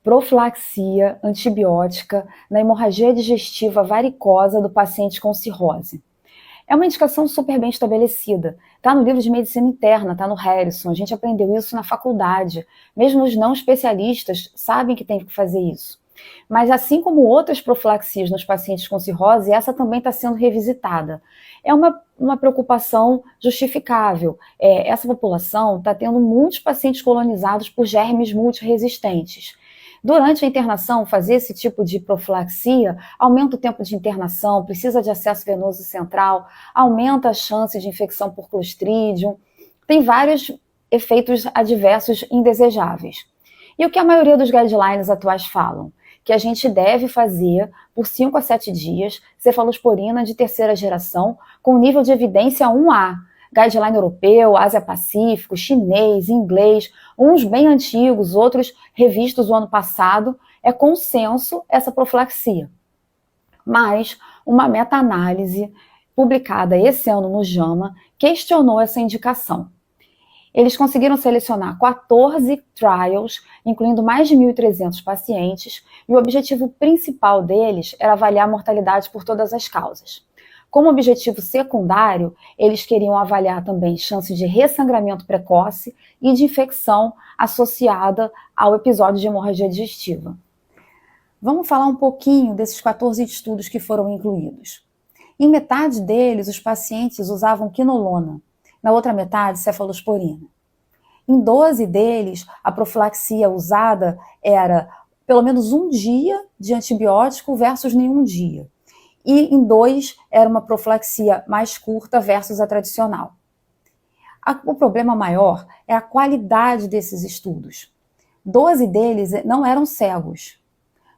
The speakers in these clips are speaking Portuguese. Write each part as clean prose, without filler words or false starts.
profilaxia antibiótica na hemorragia digestiva varicosa do paciente com cirrose. É uma indicação super bem estabelecida. Está no livro de medicina interna, está no Harrison, a gente aprendeu isso na faculdade. Mesmo os não especialistas sabem que tem que fazer isso. Mas assim como outras profilaxias nos pacientes com cirrose, essa também está sendo revisitada. É uma preocupação justificável. Essa população está tendo muitos pacientes colonizados por germes multiresistentes. Durante a internação, fazer esse tipo de profilaxia aumenta o tempo de internação, precisa de acesso venoso central, aumenta a chance de infecção por Clostridium, tem vários efeitos adversos indesejáveis. E o que a maioria dos guidelines atuais falam? Que a gente deve fazer por 5 a 7 dias cefalosporina de terceira geração com nível de evidência 1A, guideline europeu, Ásia-Pacífico, chinês, inglês, uns bem antigos, outros revistos o ano passado, é consenso essa profilaxia. Mas uma meta-análise publicada esse ano no JAMA questionou essa indicação. Eles conseguiram selecionar 14 trials, incluindo mais de 1.300 pacientes, e o objetivo principal deles era avaliar a mortalidade por todas as causas. Como objetivo secundário, eles queriam avaliar também chance de ressangramento precoce e de infecção associada ao episódio de hemorragia digestiva. Vamos falar um pouquinho desses 14 estudos que foram incluídos. Em metade deles, os pacientes usavam quinolona, na outra metade, cefalosporina. Em 12 deles, a profilaxia usada era pelo menos um dia de antibiótico versus nenhum dia. E em 2 era uma profilaxia mais curta versus a tradicional. O problema maior é a qualidade desses estudos. 12 deles não eram cegos.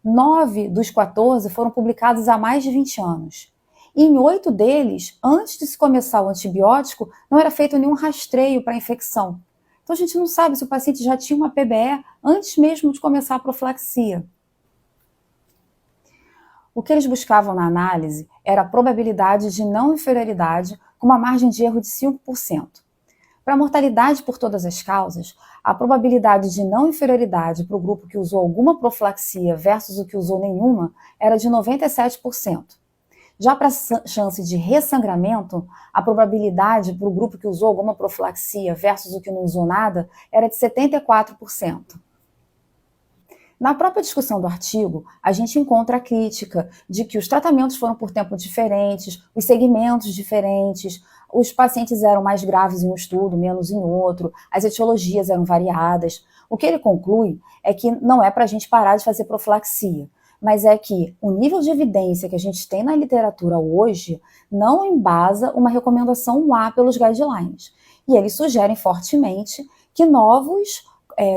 9 dos 14 foram publicados há mais de 20 anos. E em 8 deles, antes de se começar o antibiótico, não era feito nenhum rastreio para a infecção. Então a gente não sabe se o paciente já tinha uma PBE antes mesmo de começar a profilaxia. O que eles buscavam na análise era a probabilidade de não inferioridade com uma margem de erro de 5%. Para a mortalidade por todas as causas, a probabilidade de não inferioridade para o grupo que usou alguma profilaxia versus o que usou nenhuma era de 97%. Já para a chance de ressangramento, a probabilidade para o grupo que usou alguma profilaxia versus o que não usou nada era de 74%. Na própria discussão do artigo, a gente encontra a crítica de que os tratamentos foram por tempo diferentes, os segmentos diferentes, os pacientes eram mais graves em um estudo, menos em outro, as etiologias eram variadas. O que ele conclui é que não é para a gente parar de fazer profilaxia, mas é que o nível de evidência que a gente tem na literatura hoje não embasa uma recomendação 1A pelos guidelines. E eles sugerem fortemente que novos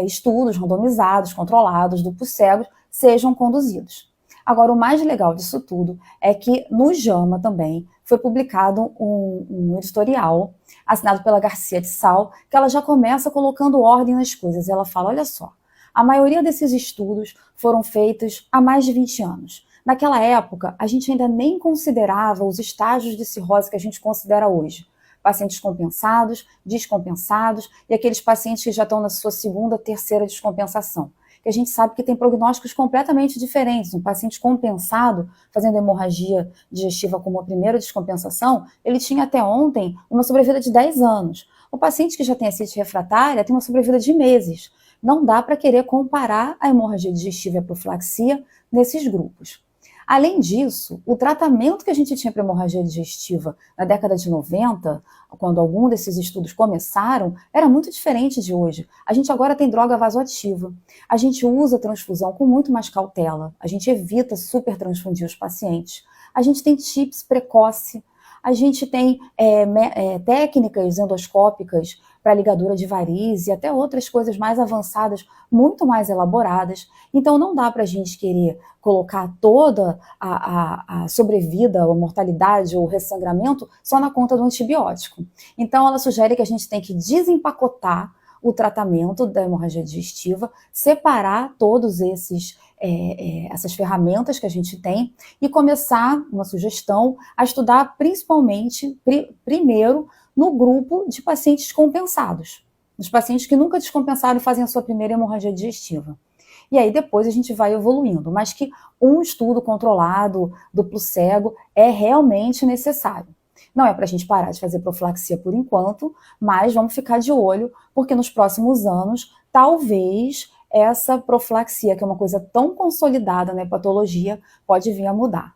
estudos randomizados, controlados, duplos cegos, sejam conduzidos. Agora, o mais legal disso tudo é que no JAMA também foi publicado um editorial assinado pela Garcia de Sal, que ela já começa colocando ordem nas coisas. Ela fala, olha só, a maioria desses estudos foram feitos há mais de 20 anos. Naquela época, a gente ainda nem considerava os estágios de cirrose que a gente considera hoje. Pacientes compensados, descompensados e aqueles pacientes que já estão na sua segunda, terceira descompensação. Que a gente sabe que tem prognósticos completamente diferentes. Um paciente compensado, fazendo hemorragia digestiva como a primeira descompensação, ele tinha até ontem uma sobrevida de 10 anos. O paciente que já tem ascite refratária tem uma sobrevida de meses. Não dá para querer comparar a hemorragia digestiva e a profilaxia nesses grupos. Além disso, o tratamento que a gente tinha para hemorragia digestiva na década de 90, quando algum desses estudos começaram, era muito diferente de hoje. A gente agora tem droga vasoativa. A gente usa transfusão com muito mais cautela. A gente evita supertransfundir os pacientes. A gente tem TIPS precoce. A gente tem técnicas endoscópicas para ligadura de varize e até outras coisas mais avançadas, muito mais elaboradas. Então não dá para a gente querer colocar toda a sobrevida, a mortalidade ou o ressangramento só na conta do antibiótico. Então ela sugere que a gente tem que desempacotar o tratamento da hemorragia digestiva, separar todos essas ferramentas que a gente tem e começar, uma sugestão, a estudar principalmente, primeiro, no grupo de pacientes compensados, os pacientes que nunca descompensaram e fazem a sua primeira hemorragia digestiva. E aí depois a gente vai evoluindo, mas que um estudo controlado, duplo cego, é realmente necessário. Não é para a gente parar de fazer profilaxia por enquanto, mas vamos ficar de olho, porque nos próximos anos, talvez essa profilaxia, que é uma coisa tão consolidada na hepatologia, pode vir a mudar.